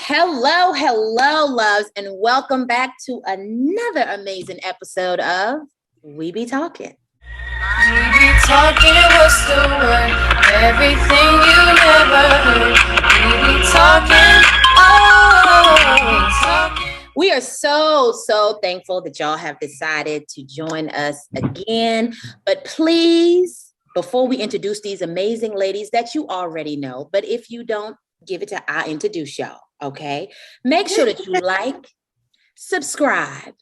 Hello, loves, and welcome back to another amazing episode of We Be Talking. We be talking, what's the word? Everything you never heard. We be talking, talking. We are so thankful that y'all have decided to join us again. But please, before we introduce these amazing ladies that you already know, but if you don't, give it to I introduce y'all, okay? Make sure that you like, subscribe,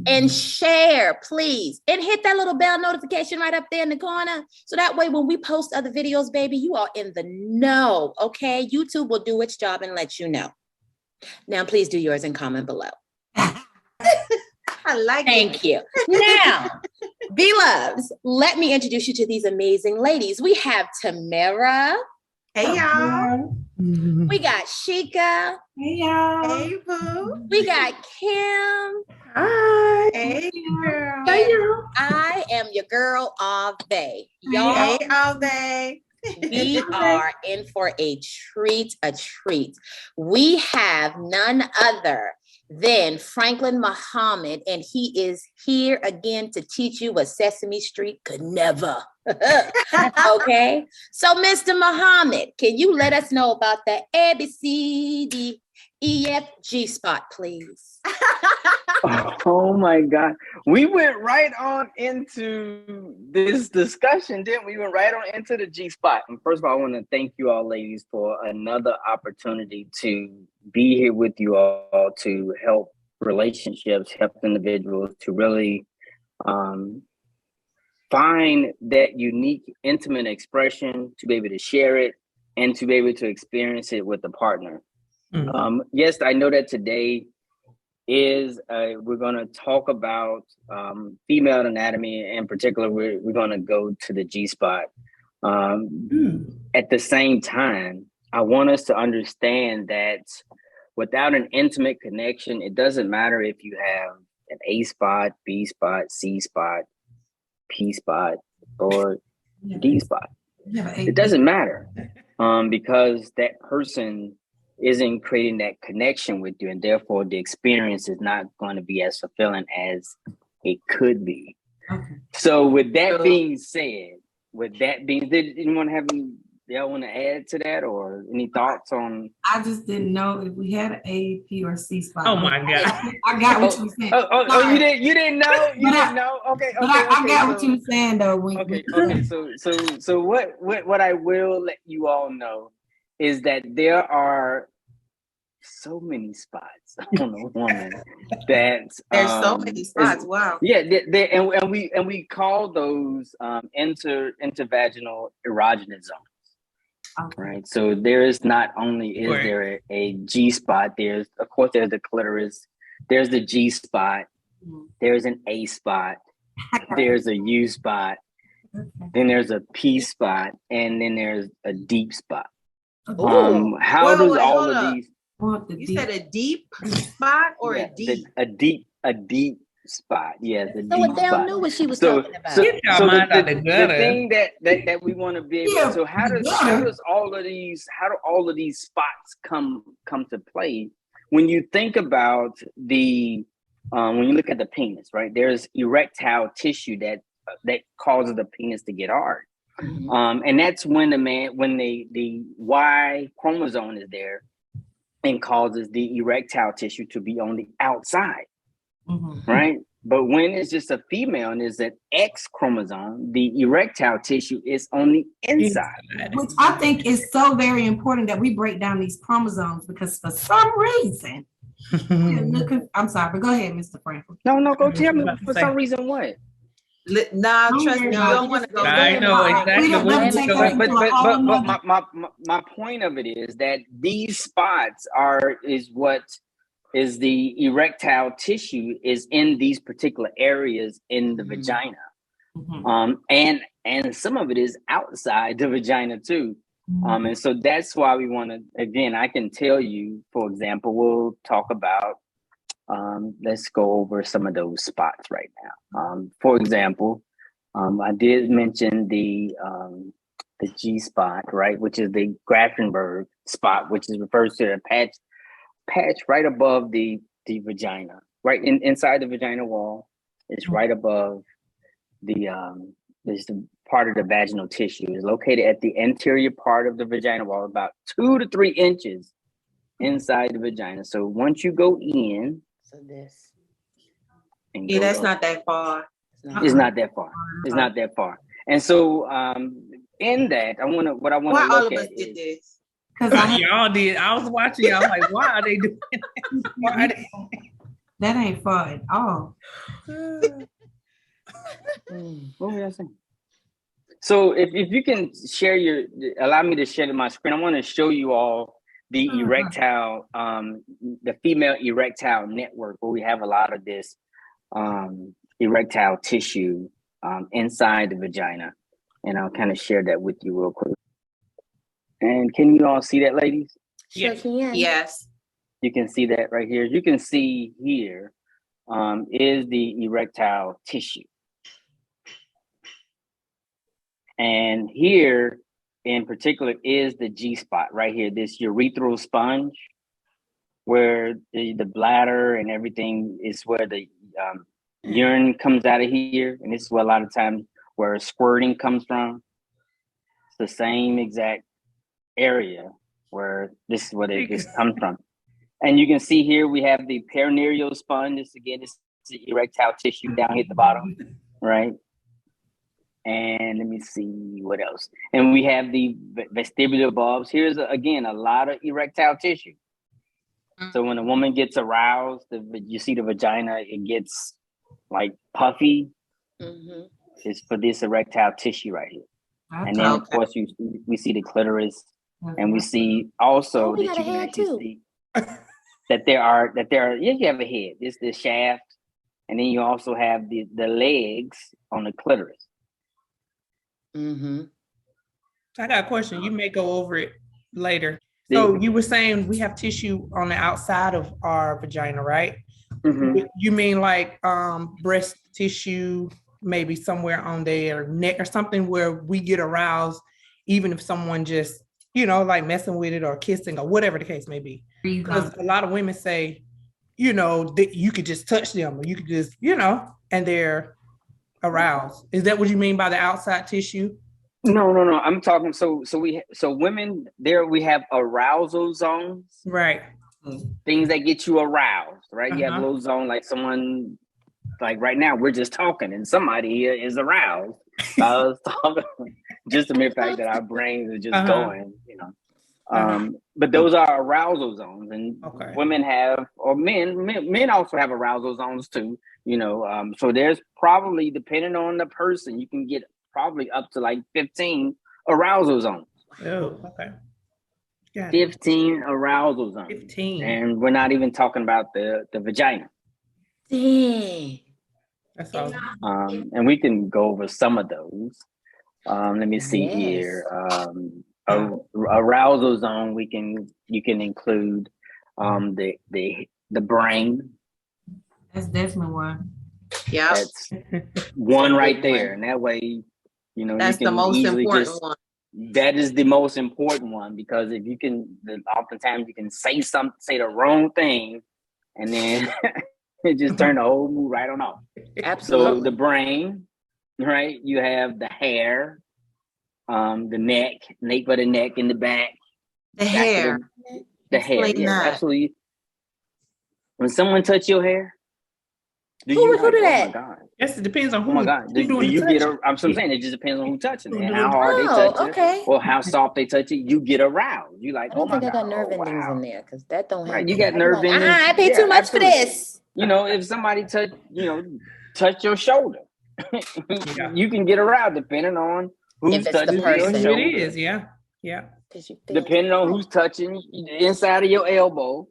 and share, please. And hit that little bell notification right up there in the corner. So that way, when we post other videos, baby, you are in the know, okay? YouTube will do its job and let you know. Now, please do yours and comment below. I like Thank you. Now, B-Loves, let me introduce you to these amazing ladies. We have Tamara. Hey, y'all. We got Sheikah. Hey, y'all. Hey, boo. We got Kim. Hi. Hey, girl. Hey, y'all. I am your girl, Ave. Y'all, hey, Ave. We are in for a treat. We have none other than Franklin Muhammad, and he is here again to teach you what Sesame Street could never. Okay, so Mr. Muhammad, can you let us know about the ABCDEFG spot, please? Oh my God. We went right on into this discussion, didn't we? We went right on into the G spot. And first of all, I want to thank you all, ladies, for another opportunity to be here with you all to help relationships, help individuals to really find that unique, intimate expression, to be able to share it and to be able to experience it with a partner. Mm-hmm. Yes, I know that today is we're going to talk about female anatomy. In particular, we're going to go to the G spot. At the same time, I want us to understand that without an intimate connection, it doesn't matter if you have an A spot, B spot, C spot, P spot, or D spot. It doesn't matter because that person isn't creating that connection with you, and therefore the experience is not going to be as fulfilling as it could be. Okay. So with that being said, did anyone have y'all want to add to that, or any thoughts on? I just didn't know if we had an A, P, or C spot. Oh my God! I got what you were saying. Oh, you didn't know? You didn't know? Okay. I got what you were saying though. Okay. So what I will let you all know is that there are so many spots on a woman that there's so many spots. Wow. Yeah, and we call those intervaginal erogenous zones. Okay. Right. So there is not only there a G spot. There's the clitoris. There's the G spot. There's an A spot. There's a U spot. Then there's a P spot, and then there's a deep spot. How does all of these? You said a deep spot or a deep? A deep spot. Yeah, the deep spot. So Adele knew what she was talking about. So the thing that we want to be able. Yeah. So how do all of these spots come to play? When you think about when you look at the penis, right? There's erectile tissue that causes the penis to get hard. Mm-hmm. And that's when the Y chromosome is there and causes the erectile tissue to be on the outside, right? But when it's just a female and there's an X chromosome, the erectile tissue is on the inside. Which I think is so very important that we break down these chromosomes, because for some reason, I'm sorry, but go ahead, Mr. Franklin. No, go tell me for some reason what. Nah, trust me, you don't want to go. I know exactly but my point of it is that these spots is what is the erectile tissue is in these particular areas in the vagina. And some of it is outside the vagina too. And so that's why we want to, again, I can tell you, for example, we'll talk about let's go over some of those spots right now. For example, I did mention the G spot, right, which is the Grafenberg spot, which is refers to a patch right above the vagina, right inside the vagina wall. It's right above this part of the vaginal tissue. It's located at the anterior part of the vagina wall, about 2 to 3 inches inside the vagina. So once you go in, So this. and Yeah, go that's up, not that far. it's not that far. It's not that far. And so in that, what I want Why to all look of us at did is, this? Because I Y'all did. I was watching y'all like, why are they doing that? Why are they? that ain't far at all. what was I saying? So if you can allow me to share my screen, I want to show you all the erectile, the female erectile network, where we have a lot of this erectile tissue inside the vagina. And I'll kind of share that with you real quick. And can you all see that, ladies? Sure can. Yes. You can see that right here. You can see here is the erectile tissue. And here in particular is the G spot right here, this urethral sponge, where the bladder and everything is where the urine comes out of here. And this is where a lot of times where squirting comes from. It's the same exact area where this is where this comes from. And you can see here we have the perineal sponge. This again is the erectile tissue down here at the bottom, right? And let me see what else. And we have the vestibular bulbs. Here's again a lot of erectile tissue. So when a woman gets aroused, you see the vagina, it gets like puffy. It's for this erectile tissue right here. And then of course we see the clitoris, and we see also that you can actually see that there are you have a head. It's the shaft, and then you also have the legs on the clitoris. I got a question. You may go over it later. So you were saying we have tissue on the outside of our vagina, right? You mean like breast tissue, maybe somewhere on their neck or something where we get aroused, even if someone just, like messing with it or kissing or whatever the case may be. Because a lot of women say, that you could just touch them or you could just, and they're aroused. Is that what you mean by the outside tissue? No. I'm talking. So women there, we have arousal zones, right? Things that get you aroused, right? You have a little zone, like someone, like right now we're just talking and somebody here is aroused. I was talking, just the mere fact that our brains are just going, But those are arousal zones, and women have, or men also have arousal zones too. So there's probably, depending on the person, you can get probably up to like 15 arousal zones. Oh, okay. 15 arousal zones. 15. And we're not even talking about the vagina. Dang. That's awesome. And we can go over some of those. Let me see here. Arousal zone, you can include the brain. That's definitely one. Yeah. That's one right there. And that way, that's you can the most important one. That is the most important one, because if you can, oftentimes you can say the wrong thing, and then it just turn the whole mood right on off. Absolutely. So the brain, right? You have the hair, the neck, nape of the neck in the back. The hair. The hair, yeah, absolutely. When someone touch your hair, who would do that? Oh my God. Yes, it depends on who. Oh my God. Do you get I'm saying it just depends on who touching it and how hard they touch it, or how soft they touch it. You get aroused. You like, I think I got nerve endings in there, because that don't happen. Right, you got nerve endings. I pay too much for this. If somebody touch your shoulder, you can get aroused depending on who's touching your shoulder. It is, yeah. Depending on who's touching the inside of your elbow,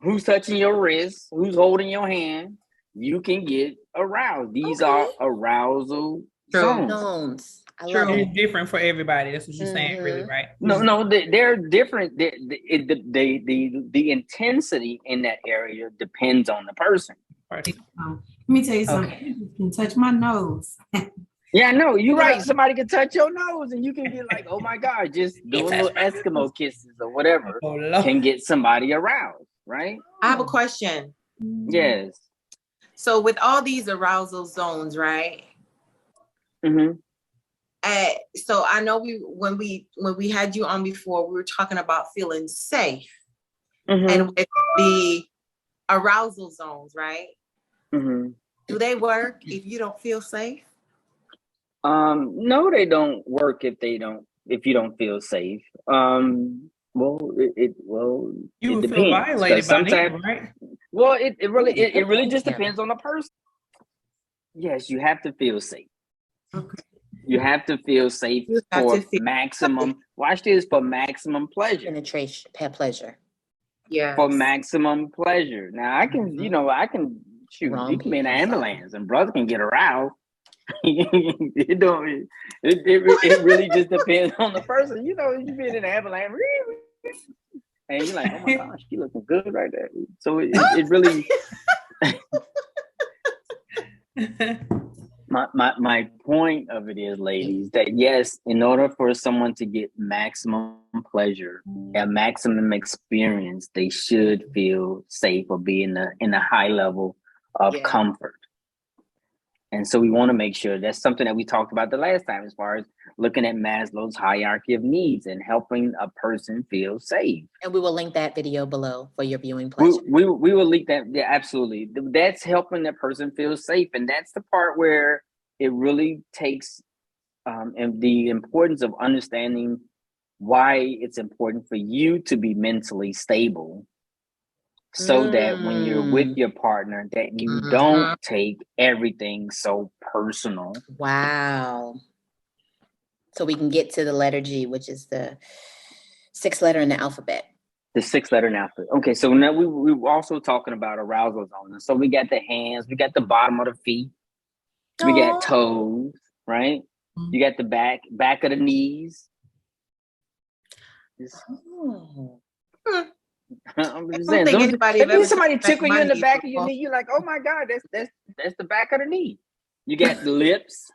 who's touching your wrist, who's holding your hand, you can get aroused. These are arousal zones. True. It's different for everybody. That's what you're saying, really, right? No, they're different. The intensity in that area depends on the person. Let me tell you something. You can touch my nose. Yeah, no, you're right. Somebody can touch your nose and you can be like, oh my God, just doing little Eskimo kisses or whatever can get somebody aroused, right? I have a question. Yes. So with all these arousal zones, right? Mm-hmm. So I know when we had you on before, we were talking about feeling safe, and with the arousal zones, right? Mm-hmm. Do they work if you don't feel safe? No, they don't work if you don't feel safe. Well, it You would feel depends. violated by Sometimes, them, right? well, it really just depends on the person. Yes, you have to feel safe. Okay. You have to feel safe for maximum. Watch this, for maximum pleasure. Penetration, pleasure. Yeah. For maximum pleasure. Now I can, I can shoot. You can be in an ambulance and brother can get aroused. It don't. It really just depends on the person. You be in an ambulance, and you're like, oh my gosh, she looking good right there. So it really. My point of it is, ladies, that yes, in order for someone to get maximum pleasure, a maximum experience, they should feel safe or be in a high level of comfort. And so we want to make sure that's something that we talked about the last time, as far as looking at Maslow's hierarchy of needs and helping a person feel safe. And we will link that video below for your viewing pleasure. We will link that. Yeah, absolutely. That's helping that person feel safe. And that's the part where it really takes and the importance of understanding why it's important for you to be mentally stable. So that when you're with your partner, that you don't take everything so personal. Wow. So we can get to the letter G, which is the 6th letter in the alphabet. The 6th letter in the alphabet. Okay, so now we were also talking about arousal zones. So we got the hands, we got the bottom of the feet, we got toes, right? You got the back of the knees. I'm just saying, if somebody tickle you in the back of your knee, you're like, oh my God, that's the back of the knee. You got the lips,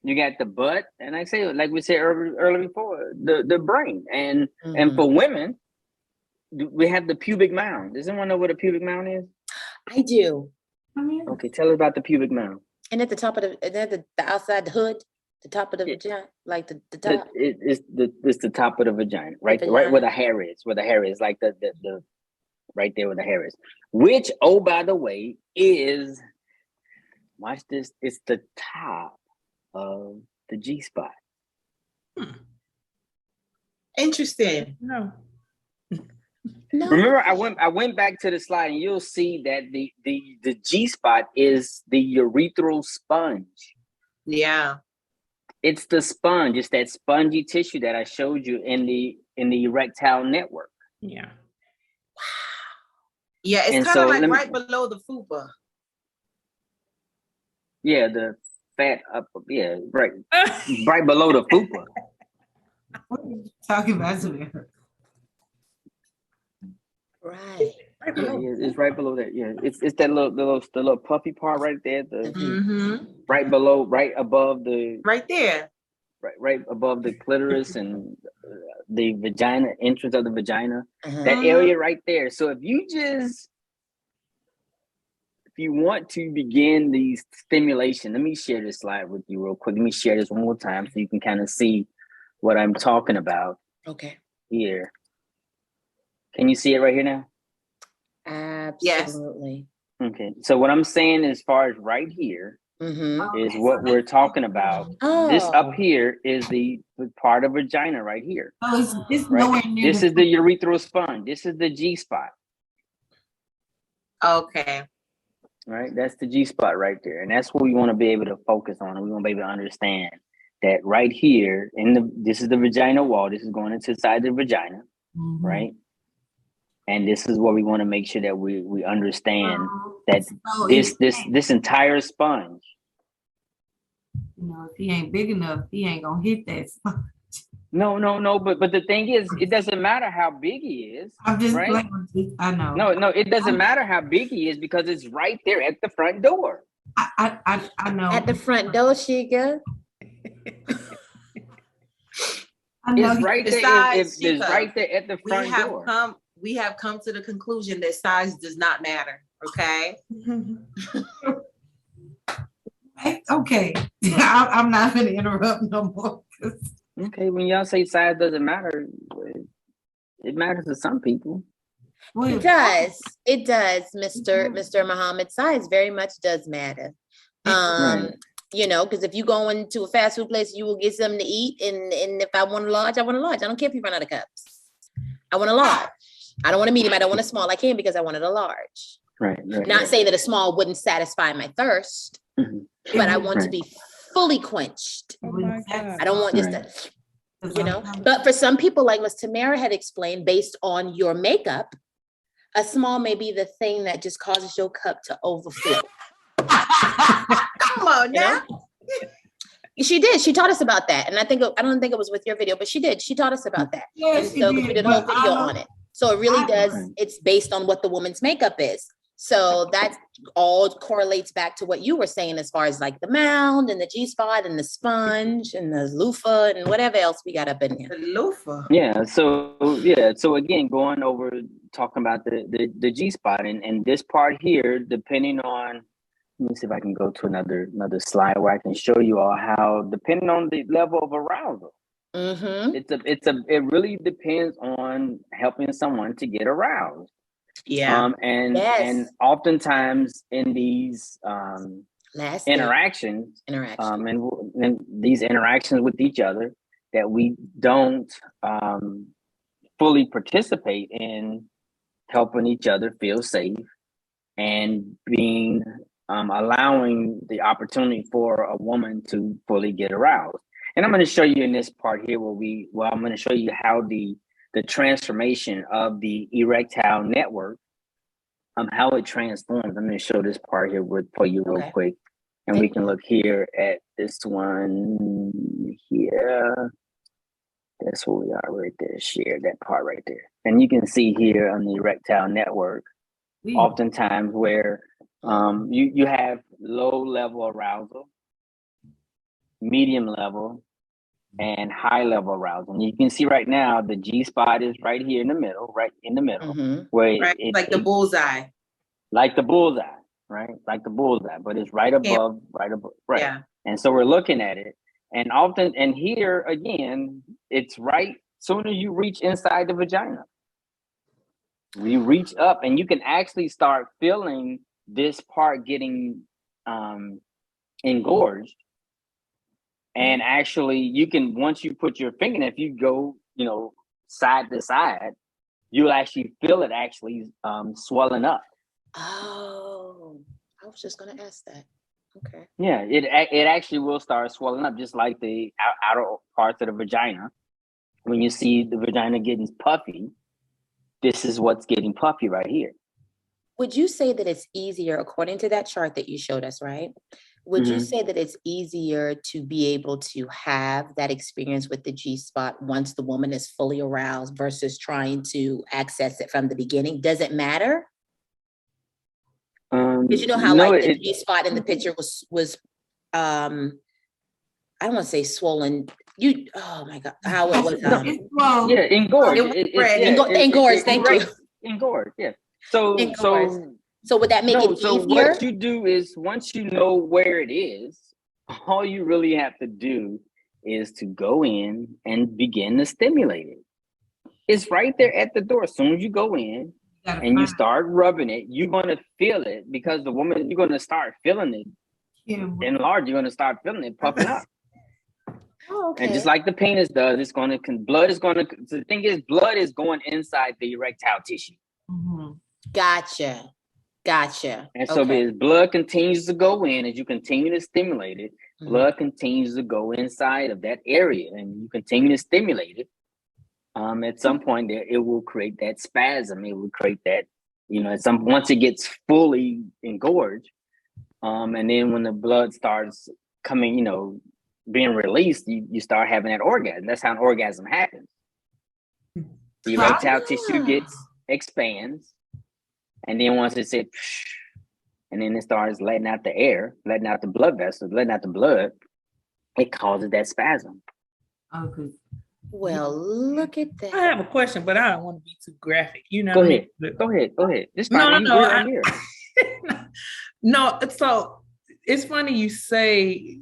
you got the butt, and like we said earlier before, the brain. And for women, we have the pubic mound. Does anyone know what a pubic mound is? I do. Okay, tell us about the pubic mound. And at the top of the outside the hood, the top of the vagina, like the top. It's the top of the vagina, right? Right where the hair is, like the right there where the hair is. Which, oh, by the way, is, watch this, it's the top of the G spot. Interesting. No. Remember, I went back to the slide, and you'll see that the G spot is the urethral sponge. Yeah. It's the sponge. It's that spongy tissue that I showed you in the erectile network. Yeah. Wow. Yeah, it's kind of like right below the fupa. Yeah, the fat up. Yeah, right, right below the fupa. What are you talking about, Samira? Right. Yeah, it's right below that. Yeah, it's that the little puffy part right there. Right below, right above the. Right there. Right above the clitoris and the vagina, entrance of the vagina. That area right there. So if you want to begin these stimulation, let me share this slide with you real quick. Let me share this one more time so you can kind of see what I'm talking about. Okay. Here. Can you see it right here now? Absolutely. Yes. Okay. So what I'm saying as far as right here is what we're talking about. This up here is the part of vagina right here. Oh, it's right? nowhere near. This is the urethral sponge. This is the G spot. Okay. Right? That's the G spot right there. And that's what we want to be able to focus on. And we want to be able to understand that right here this is the vaginal wall. This is going into the side of the vagina, right? And this is what we want to make sure that we understand that this entire sponge. If he ain't big enough, he ain't gonna hit that sponge. No. But the thing is, it doesn't matter how big he is. I'm just right? I know. No, it doesn't matter how big he is because it's right there at the front door. I know. At the front door, Shiga. I know. It's right there. Besides, It's Chica, right there at the front door. We have come to the conclusion that size does not matter. Okay. Okay. I'm not going to interrupt no more. Okay, when y'all say size doesn't matter, it matters to some people. It does. It does, Mr. Muhammad. Size very much does matter. Right. You know, because if you go into a fast food place, you will get something to eat. And if I want a large, I want a large. I don't care if you run out of cups. I want a large. I don't want a medium. I don't want a small. I can because I wanted a large. Right. Not saying that a small wouldn't satisfy my thirst, but I want to be fully quenched. Oh my God. I don't want just a, you know. But for some people, like Ms. Tamara had explained, based on your makeup, a small may be the thing that just causes your cup to overflow. Come on now. She did. She taught us about that. And I don't think it was with your video, but she did. She taught us about that. Yeah, and so we did a whole video on it. So it really does. It's based on what the woman's makeup is. So that all correlates back to what you were saying as far as like the mound and the G-spot and the sponge and the loofah and whatever else we got up in there. The loofah. Yeah. So again, going over talking about the G-spot and this part here, depending on, let me see if I can go to another slide where I can show you all how, depending on the level of arousal, it really depends on helping someone to get aroused. Yeah. And oftentimes in these interactions, and these interactions with each other that we don't fully participate in helping each other feel safe and being allowing the opportunity for a woman to fully get aroused. And I'm going to show you in this part here where I'm going to show you how the transformation of the erectile network, how it transforms. I'm going to show this part here for you real quick. And we can look here at this one here. That's where we are right there. Share that part right there. And you can see here on the erectile network, oftentimes where you have low level arousal, medium level, and high level arousal. And you can see right now the G spot is right here in the middle, where like the bullseye. Like the bullseye, right? Like the bullseye, but it's right above. Yeah. And so we're looking at it. And often, and here again, it's right soon as you reach inside the vagina. We reach up and you can actually start feeling this part getting engorged. And actually you can, once you put your finger in, if you go, side to side, you'll actually feel it actually swelling up. Oh, I was just going to ask that. Okay. Yeah, it actually will start swelling up, just like the outer parts of the vagina. When you see the vagina getting puffy, this is what's getting puffy right here. Would you say that it's easier, according to that chart that you showed us, right? Would you say that it's easier to be able to have that experience with the G-spot once the woman is fully aroused versus trying to access it from the beginning? Does it matter? Because you know how the G-spot in the picture was I don't want to say swollen. Oh my God, how it was engorged. Engorged, thank you. Engorged, yeah. So would that make it easier? So what you do is, once you know where it is, all you really have to do is to go in and begin to stimulate it. It's right there at the door. As soon as you go in and you start rubbing it, you're going to feel it, because the woman, you're going to start feeling it enlarge. You're going to start feeling it puffing up. Oh, okay. And just like the penis does, the thing is, blood is going inside the erectile tissue. Gotcha. And so as blood continues to go in, as you continue to stimulate it, blood continues to go inside of that area, and you continue to stimulate it. At some point there, it will create that spasm. It will create that, once it gets fully engorged, and then when the blood starts coming, being released, you start having that orgasm. That's how an orgasm happens. The erectile tissue expands, and then once it's and then it starts letting out the air, letting out the blood vessels, letting out the blood, it causes that spasm. Okay. Well, look at I that. have a question, but I don't want to be too graphic. You know Go what ahead. I mean? Go ahead. It's No, fine. no, We're here. No, so it's funny you say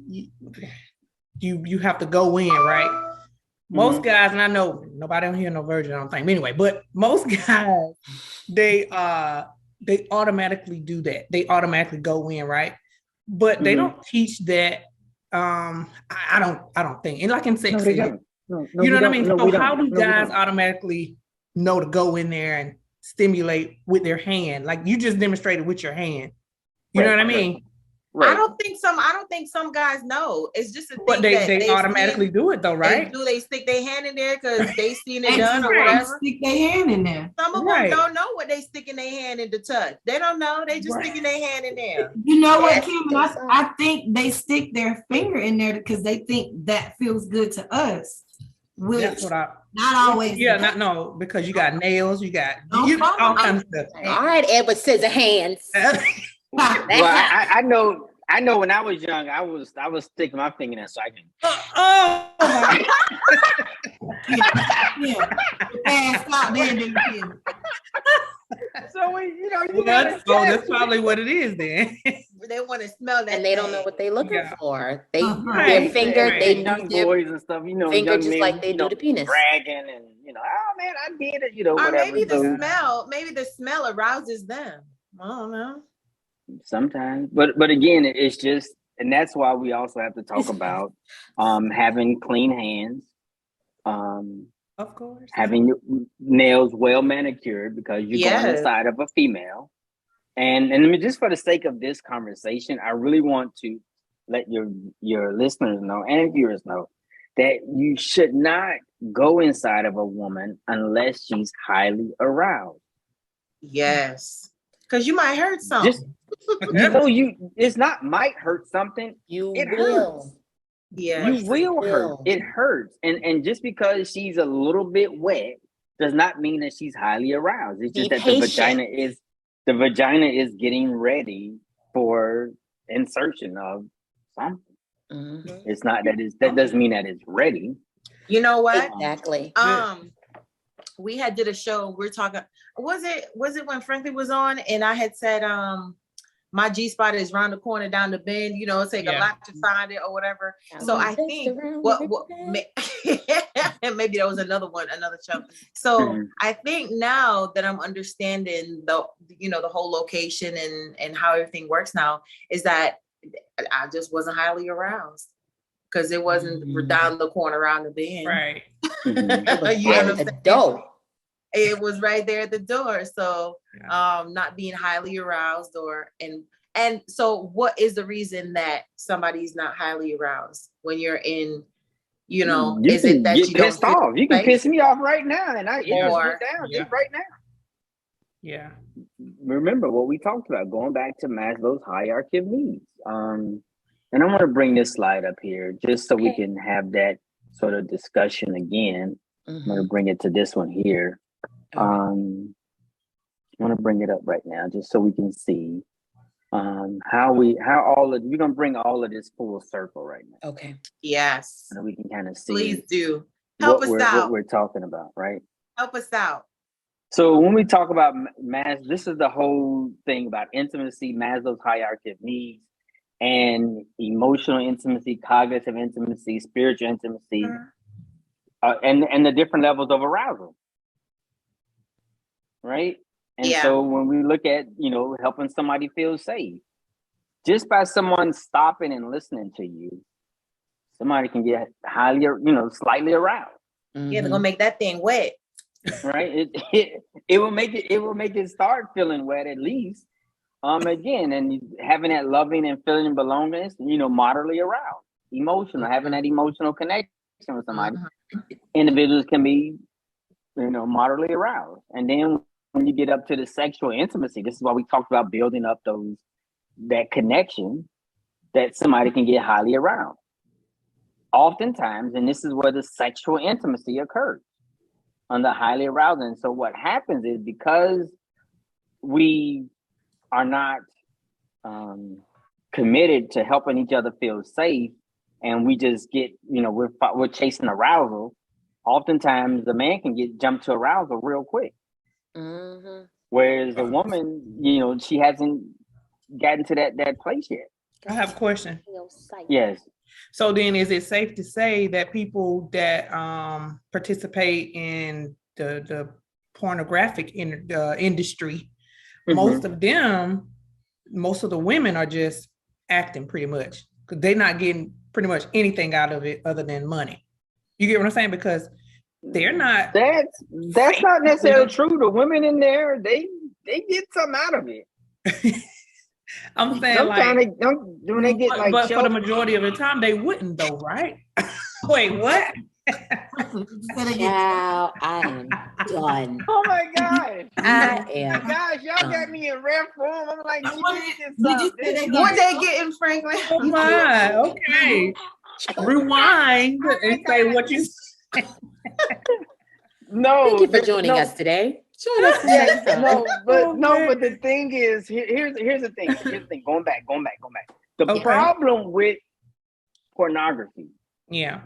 you have to go in, right? Most guys, and I know nobody on here no virgin, I don't think. But anyway, but most guys, they automatically do that. They automatically go in, right? But they don't teach that. I don't think. And like in sex, No, they don't. No, you know what I mean? No, So we how don't. do guys automatically know to go in there and stimulate with their hand? Like you just demonstrated with your hand. You know what I mean? Right. I don't think some guys know. It's just a thing But that they automatically do it though, right? They stick their hand in there because they seen it They done or just whatever. stick their hand in there. Some of Right. them don't know what they sticking their hand in to touch. They don't know. They just sticking their hand in there. You know what, Yes, Kim? that's right. I think they stick their finger in there because they think that feels good to us. Which That's what I. not always. Yeah, no, because you got nails, you got No problem. all kinds of stuff. All right, Edward Scissorhands. I know. I know. When I was young, I was sticking my finger in there so I can. Oh my Yeah. Stop there, then. So that's probably what it is then. They want to smell that. And they don't know thing. what they're looking Yeah. for. They their Right. finger, Right. they young use their boys and stuff, finger young just men, like they do the penis. bragging and oh man, I did it, Or whatever. maybe So the smell arouses them. I don't know. sometimes, but again, it's just, and that's why we also have to talk about having clean hands, Of course. having your nails well manicured because you're going Yes. inside of a female. And I mean, just for the sake of this conversation, I really want to let your listeners know and viewers know that you should not go inside of a woman unless she's highly aroused. Yes. Because you might hurt something. Just it's not might hurt something. You It will. hurts. Yeah. You will hurt. It hurts. And just because she's a little bit wet does not mean that she's highly aroused. It's just that the vagina is getting ready for insertion of something. Mhm. It's not that doesn't mean that it's ready. You know what? Exactly. We had did a show. We're talking. Was it when Franklin was on? And I had said, my G spot is round the corner, down the bend. It take a lot to find it or whatever. So I think maybe that was another show. So I think now that I'm understanding the whole location and how everything works now is that I just wasn't highly aroused because it wasn't down the corner, around the bend. Right. It was right there at the door. So not being highly aroused and so what is the reason that somebody's not highly aroused when you're in, is it that get you don't pissed off? You can piss me off right now and I get down just right now. Yeah. Remember what we talked about, going back to Maslow's hierarchy of needs. And I want to bring this slide up here just so we can have that sort of discussion again. I'm going to bring it to this one here. I want to bring it up right now just so we can see we're going to bring all of this full circle right now. Okay. Yes. So we can kind of see. Please do. Help us out. What we're talking about, right? Help us out. So when we talk about this is the whole thing about intimacy, Maslow's hierarchy of needs, and emotional intimacy, cognitive intimacy, spiritual intimacy, and the different levels of arousal, right? And so when we look at, helping somebody feel safe, just by someone stopping and listening to you, somebody can get highly, slightly aroused. Yeah, they're gonna make that thing wet. Right? It will make it start feeling wet at least. Again, and having that loving and feeling belongingness, moderately aroused, emotional, having that emotional connection with somebody. Individuals can be, moderately aroused. And then when you get up to the sexual intimacy, this is why we talked about building up that connection, that somebody can get highly aroused. Oftentimes, and this is where the sexual intimacy occurs, on the highly aroused. And so what happens is, because we are not committed to helping each other feel safe, and we just get, we're chasing arousal, oftentimes the man can get jumped to arousal real quick. Mm-hmm. Whereas the woman, she hasn't gotten to that place yet. I have a question. Yes. So then is it safe to say that people that participate in the pornographic industry, most of the women are just acting pretty much, because they're not getting pretty much anything out of it other than money. You get what I'm saying? Because they're not. That's not necessarily true. The women in there, they get something out of it. I'm saying sometimes when they get like, but for the majority of the time they wouldn't though, right? Wait, what? Child, I am done. Oh my God. I am. Gosh, y'all got me in rare form. I'm like, What they getting, Franklin? Oh my, okay. Rewind and say what you said. No. Thank you for joining us today. Join us next time. But the thing is, here's the thing. Going back. The problem with pornography. Yeah.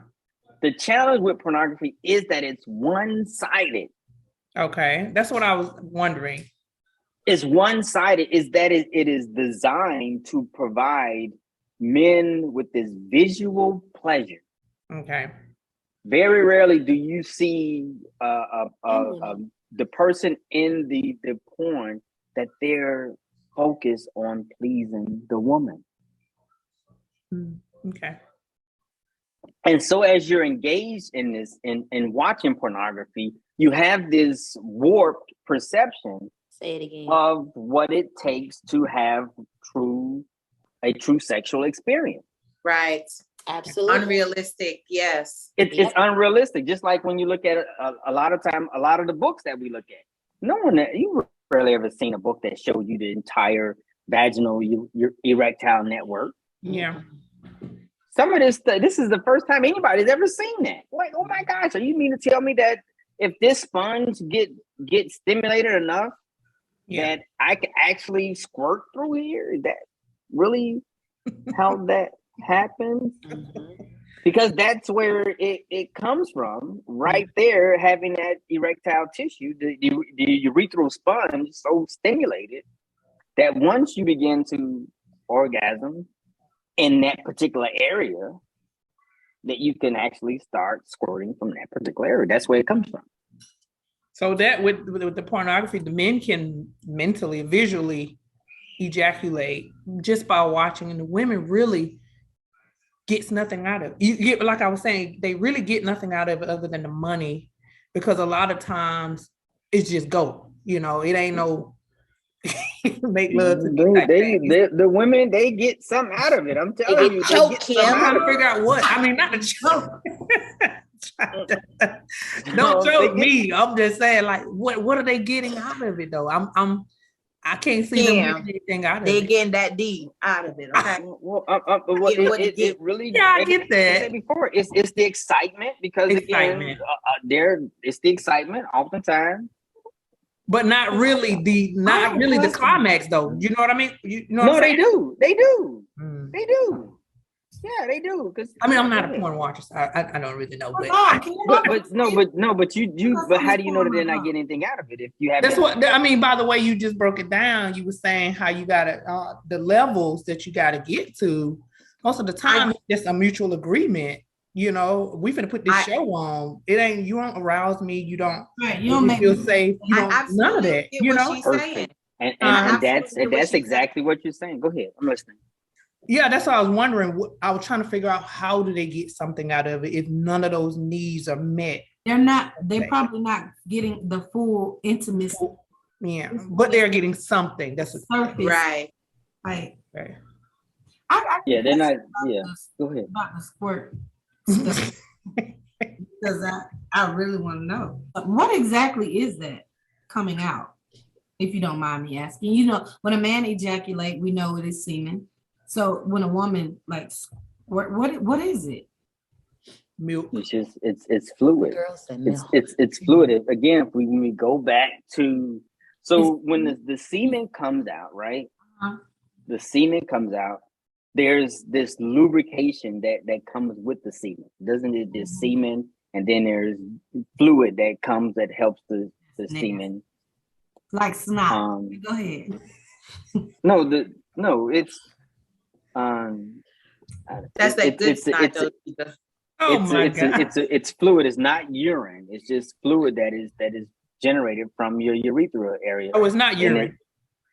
The challenge with pornography is that it's one-sided. Okay, that's what I was wondering. It's one-sided, is that it is designed to provide men with this visual pleasure. Okay. Very rarely do you see the person in the porn that they're focused on pleasing the woman. Okay. And so as you're engaged in this, in watching pornography, you have this warped perception of what it takes to have a true sexual experience. Right. Absolutely. Unrealistic. Yes. It's unrealistic. Just like when you look at a lot of the books that we look at, you rarely ever seen a book that showed you the entire vaginal your erectile network. Yeah. Some of this is the first time anybody's ever seen that. Like, oh my gosh, so you mean to tell me that if this sponge get stimulated enough that I can actually squirt through here? Is that really how that happens? Because that's where it comes from, right there, having that erectile tissue, the urethral sponge so stimulated that once you begin to orgasm in that particular area, that you can actually start squirting from that particular area. That's where it comes from. So that with the pornography, the men can mentally, visually ejaculate just by watching, and the women really gets nothing out of it. You get, like I was saying, they really get nothing out of it other than the money, because a lot of times it's just go. It ain't no make love to the women, they get something out of it. I'm telling you, choke. I'm trying to figure out what. I mean, not to choke. Don't choke me. I'm just saying, like, what are they getting out of it though? I can't see them getting anything out of it. They're getting that D out of it. Okay. It really. Yeah, I get that. I said before, it's the excitement, because again, it's the excitement oftentimes. But not really the climax though. You know what I mean? They do. They do. Yeah, they do. Because I mean, I'm not a porn watcher, so I don't really know. But how do you know that they're not getting anything out of it if you have? That's what I mean. By the way, you just broke it down. You were saying how you gotta the levels that you gotta get to. Most of the time, it's a mutual agreement. We finna put this show on. It ain't, you don't arouse me. You don't. Right. You don't make me feel safe. You don't. None of that. She's saying. And that's exactly what you're saying. Go ahead. I'm listening. Yeah, that's what I was wondering. I was trying to figure out, how do they get something out of it if none of those needs are met? They're probably not getting the full intimacy. Yeah, but they're getting something. That's a surface. Right. Right. Okay. They're not. Yeah. Go ahead. About the squirt stuff. Because I really want to know. What exactly is that coming out? If you don't mind me asking. When a man ejaculate, we know it is semen. So when a woman what is it? Milk. It's fluid. It's fluid. Again, when we go back to when the semen comes out, right? the semen comes out, there's this lubrication that comes with the semen. Doesn't it? There's semen, and then there's fluid that comes that helps the semen. Like snot. Go ahead. It's that's that good snot. It's fluid. It's not urine. It's just fluid that is generated from your urethral area. Oh, it's not urine.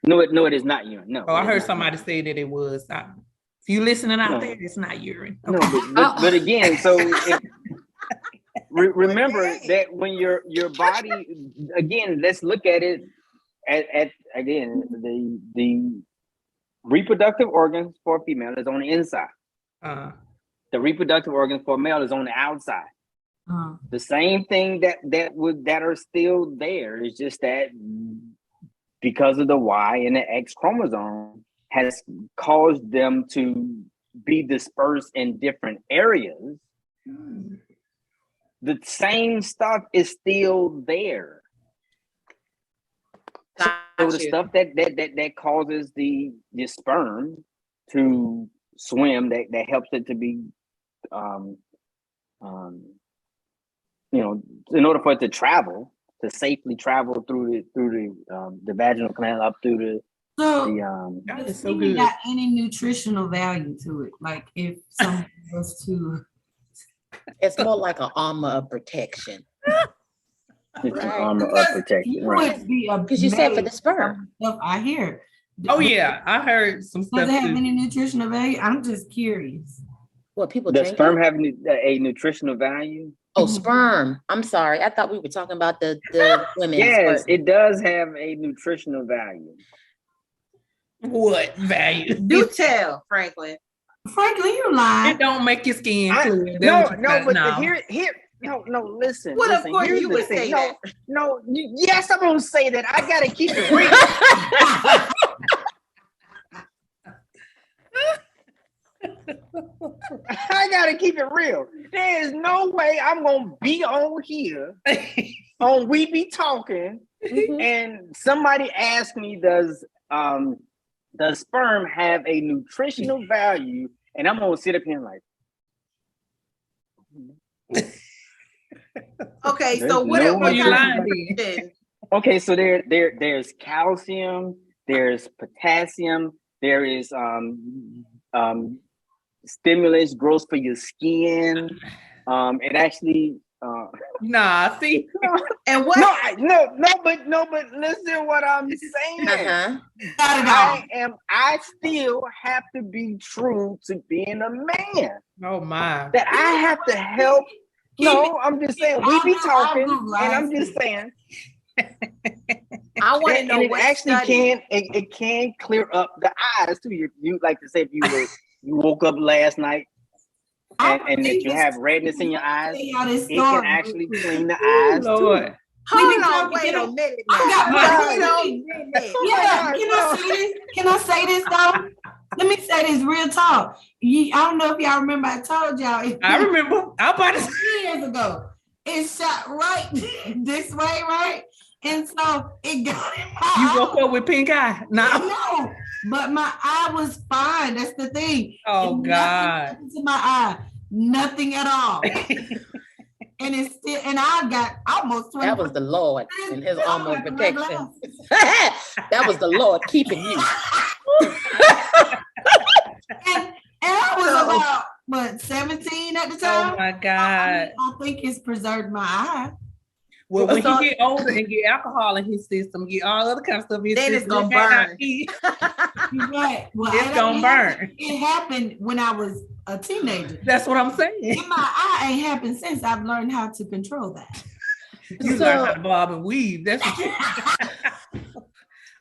No, it is not urine. No. Oh, I heard somebody say that it was. If you listening out there, it's not urine. Okay. No, but again, so remember that when your body, again, let's look at it at again, the reproductive organs for a female is on the inside. The reproductive organs for a male is on the outside. The same thing that are still there is just that because of the Y and the X chromosome has caused them to be dispersed in different areas. The same stuff is still there. So the stuff that causes the sperm to swim, that helps it to be, in order for it to travel, to safely travel through the vaginal canal up through the. That is so good. Got any nutritional value to it? Like if someone was to. It's more like an armor of protection. It's an armor of protection, right? Because you said for the sperm. I hear. Oh yeah, I heard some stuff. Does it have any nutritional value? I'm just curious. What people does sperm have a nutritional value? Oh, sperm. I'm sorry. I thought we were talking about the women. Yes, it does have a nutritional value. What value? Do tell, Franklin. Franklin, you lying. It don't make your skin clear. Listen. Well, of course you would say that. Yes, I'm gonna say that. I gotta keep it real. I gotta keep it real. There is no way I'm gonna be on here on We Be Talking and somebody ask me, does sperm have a nutritional value? And I'm gonna sit up here and like, okay, so what are you lying? Okay, so there's calcium, there's potassium, there is stimulants, growth for your skin. It actually see. And what? But listen what I'm saying. I still have to be true to being a man. Oh my. That I have to help. I'm just saying we be talking, and I'm just saying. I want to know it what actually can clear up the eyes too. You like to say if you woke up last night and that you have redness in your eyes, it can actually clean the eyes too. Hold on, wait a minute. Can I say this though? Let me say this real talk. I don't know if y'all remember. I told y'all. I remember. I about to 3 years ago. It shot right this way, right? And so it got in my eye. You woke up with pink eye? No, but my eye was fine. That's the thing. Oh God! To my eye, nothing at all. And it's still, and I got almost 20. That was the Lord and His armor of protection. That was the Lord keeping you. and I was about 17 at the time. Oh my God! I think it's preserved my eye. Well, when you get older and get alcohol in his system, get all other kind of stuff in his then system, it's gonna burn. Right. Well, it's gonna burn. It happened when I was a teenager. That's what I'm saying. And my eye ain't happened since. I've learned how to control that. You learn how to bob and weave. That's what you.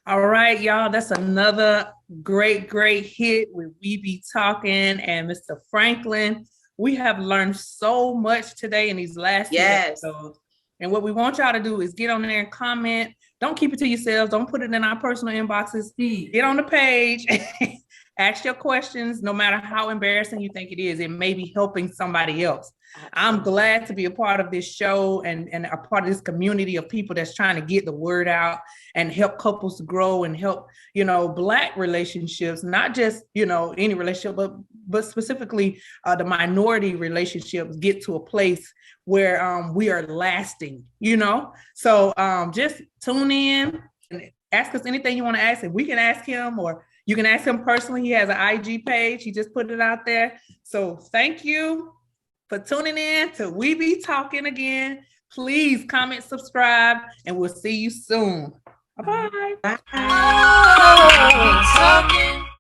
All right, y'all. That's another great hit with We Be Talking and Mr. Franklin. We have learned so much today in these last two episodes. And what we want y'all to do is get on there and comment. Don't keep it to yourselves. Don't put it in our personal inboxes. Get on the page. Ask your questions, no matter how embarrassing you think it is. It may be helping somebody else. I'm glad to be a part of this show and a part of this community of people that's trying to get the word out and help couples to grow and help, Black relationships, not just, any relationship, but specifically the minority relationships get to a place where we are lasting, So just tune in and ask us anything you want to ask. And we can ask him, or you can ask him personally. He has an IG page. He just put it out there. So thank you for tuning in to We Be Talking again. Please comment, subscribe, and we'll see you soon. Bye-bye. Bye. Oh, talking.